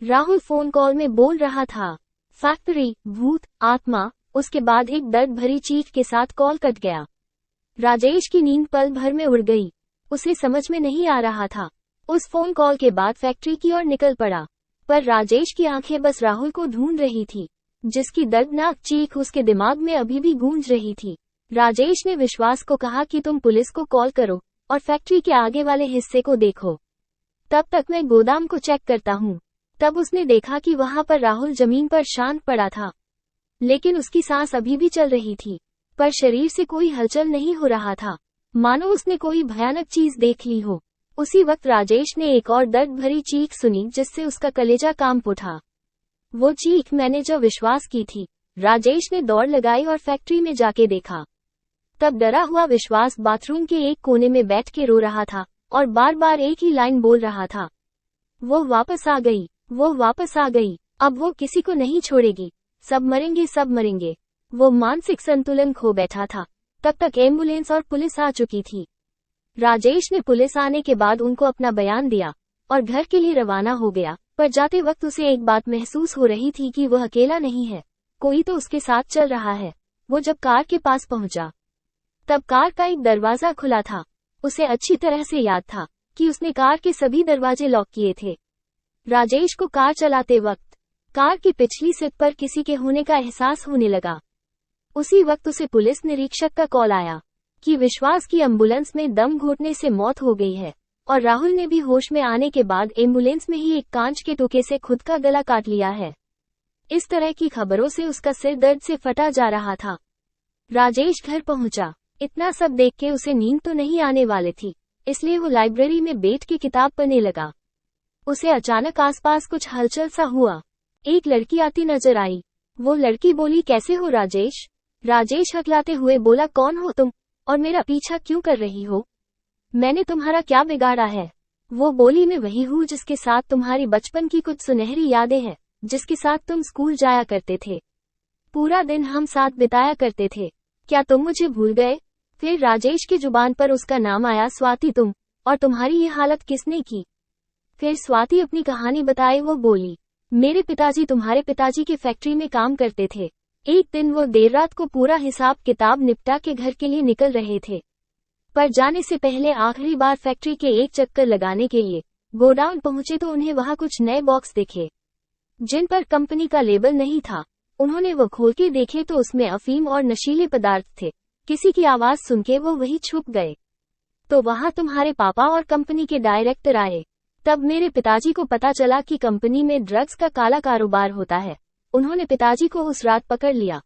Rahul phone call में बोल रहा था, फैक्ट्री, भूत, आत्मा। उसके बाद एक दर्द भरी चीख के साथ कॉल कट गया। राजेश की नींद पल भर में उड़ गई। उसे समझ में नहीं आ रहा था। उस फोन कॉल के बाद फैक्ट्री की ओर निकल पड़ा, पर राजेश की आंखें बस राहुल को ढूंढ रही थी, जिसकी दर्दनाक चीख उसके दिमाग में अभी भी गूंज रही थी। राजेश ने विश्वास को कहा कि तुम पुलिस को कॉल करो और फैक्ट्री के आगे वाले हिस्से को देखो, तब तक मैं गोदाम को चेक करता हूँ। तब उसने देखा कि वहां पर राहुल जमीन पर शांत पड़ा था, लेकिन उसकी सांस अभी भी चल रही थी, पर शरीर से कोई हलचल नहीं हो रहा था, मानो उसने कोई भयानक चीज देख ली हो। उसी वक्त राजेश ने एक और दर्द भरी चीख सुनी, जिससे उसका कलेजा कांप उठा। वो चीख मैंने जो विश्वास की थी। राजेश ने दौड़ लगाई और फैक्ट्री में जाके देखा। तब डरा हुआ विश्वास बाथरूम के एक कोने में बैठ के रो रहा था और बार बार एक ही लाइन बोल रहा था, वो वापस आ गई, वो वापस आ गई, अब वो किसी को नहीं छोड़ेगी, सब मरेंगे, सब मरेंगे। वो मानसिक संतुलन खो बैठा था। तब तक एम्बुलेंस और पुलिस आ चुकी थी। राजेश ने पुलिस आने के बाद उनको अपना बयान दिया और घर के लिए रवाना हो गया, पर जाते वक्त उसे एक बात महसूस हो रही थी कि वह अकेला नहीं है, कोई तो उसके साथ चल रहा है। वो जब कार के पास पहुंचा, तब कार का एक दरवाजा खुला था। उसे अच्छी तरह से याद था कि उसने कार के सभी दरवाजे लॉक किए थे। राजेश को कार चलाते वक्त कार की पिछली सीट पर किसी के होने का एहसास होने लगा। उसी वक्त उसे पुलिस निरीक्षक का कॉल आया कि विश्वास की एम्बुलेंस में दम घुटने से मौत हो गई है, और राहुल ने भी होश में आने के बाद एम्बुलेंस में ही एक कांच के टुकड़े से खुद का गला काट लिया है। इस तरह की खबरों से उसका सिर दर्द से फटा जा रहा था। राजेश घर पहुंचा। इतना सब देख के उसे नींद तो नहीं आने वाली थी, इसलिए वो लाइब्रेरी में बैठ के किताब पढ़ने लगा। उसे अचानक आसपास कुछ हलचल सा हुआ। एक लड़की आती नजर आई। वो लड़की बोली, कैसे हो राजेश? राजेश हकलाते हुए बोला, कौन हो तुम और मेरा पीछा क्यों कर रही हो? मैंने तुम्हारा क्या बिगाड़ा है? वो बोली, मैं वही हूँ जिसके साथ तुम्हारी बचपन की कुछ सुनहरी यादें हैं, जिसके साथ तुम स्कूल जाया करते थे, पूरा दिन हम साथ बिताया करते थे। क्या तुम मुझे भूल गए? फिर राजेश की जुबान पर उसका नाम आया, स्वाति, तुम, और तुम्हारी ये हालत किसने की? फिर स्वाति अपनी कहानी बताए। वो बोली, मेरे पिताजी तुम्हारे पिताजी की फैक्ट्री में काम करते थे। एक दिन वो देर रात को पूरा हिसाब किताब निपटा के घर के लिए निकल रहे थे, पर जाने से पहले आखिरी बार फैक्ट्री के एक चक्कर लगाने के लिए गोडाउन पहुंचे तो उन्हें वहां कुछ नए बॉक्स दिखे, जिन पर कंपनी का लेबल नहीं था। उन्होंने वो खोल के देखे तो उसमें अफीम और नशीले पदार्थ थे। किसी की आवाज सुन के वो वहीं छुप गए, तो वहां तुम्हारे पापा और कंपनी के डायरेक्टर आए। तब मेरे पिताजी को पता चला कि कंपनी में ड्रग्स का काला कारोबार होता है। उन्होंने पिताजी को उस रात पकड़ लिया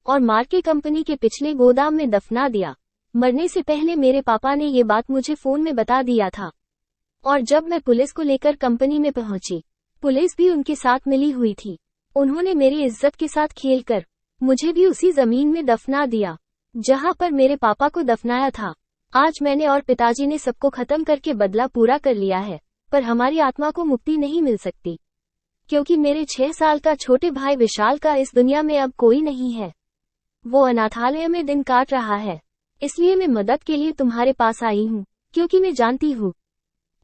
और मार के कंपनी के पिछले गोदाम में दफना दिया। मरने से पहले मेरे पापा ने ये बात मुझे फोन में बता दिया था, और जब मैं पुलिस को लेकर कंपनी में पहुंची, पुलिस भी उनके साथ मिली हुई थी। उन्होंने मेरी इज्जत के साथ खेलकर मुझे भी उसी जमीन में दफना दिया जहां पर मेरे पापा को दफनाया था। आज मैंने और पिताजी ने सबको खत्म करके बदला पूरा कर लिया है, पर हमारी आत्मा को मुक्ति नहीं मिल सकती, क्योंकि मेरे 6 साल का छोटे भाई विशाल का इस दुनिया में अब कोई नहीं है। वो अनाथालय में दिन काट रहा है। इसलिए मैं मदद के लिए तुम्हारे पास आई हूँ, क्योंकि मैं जानती हूँ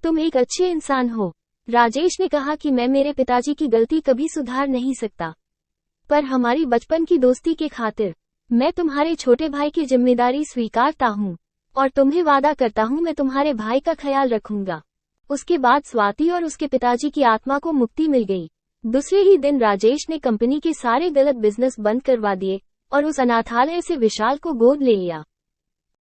तुम एक अच्छे इंसान हो। राजेश ने कहा कि मैं मेरे पिताजी की गलती कभी सुधार नहीं सकता, पर हमारी बचपन की दोस्ती के खातिर मैं तुम्हारे छोटे भाई की जिम्मेदारी स्वीकारता हूँ, और तुम्हें वादा करता हूँ मैं तुम्हारे भाई का ख्याल रखूंगा। उसके बाद स्वाति और उसके पिताजी की आत्मा को मुक्ति मिल गई। दूसरे ही दिन राजेश ने कंपनी के सारे गलत बिजनेस बंद करवा दिए और उस अनाथालय से विशाल को गोद ले लिया।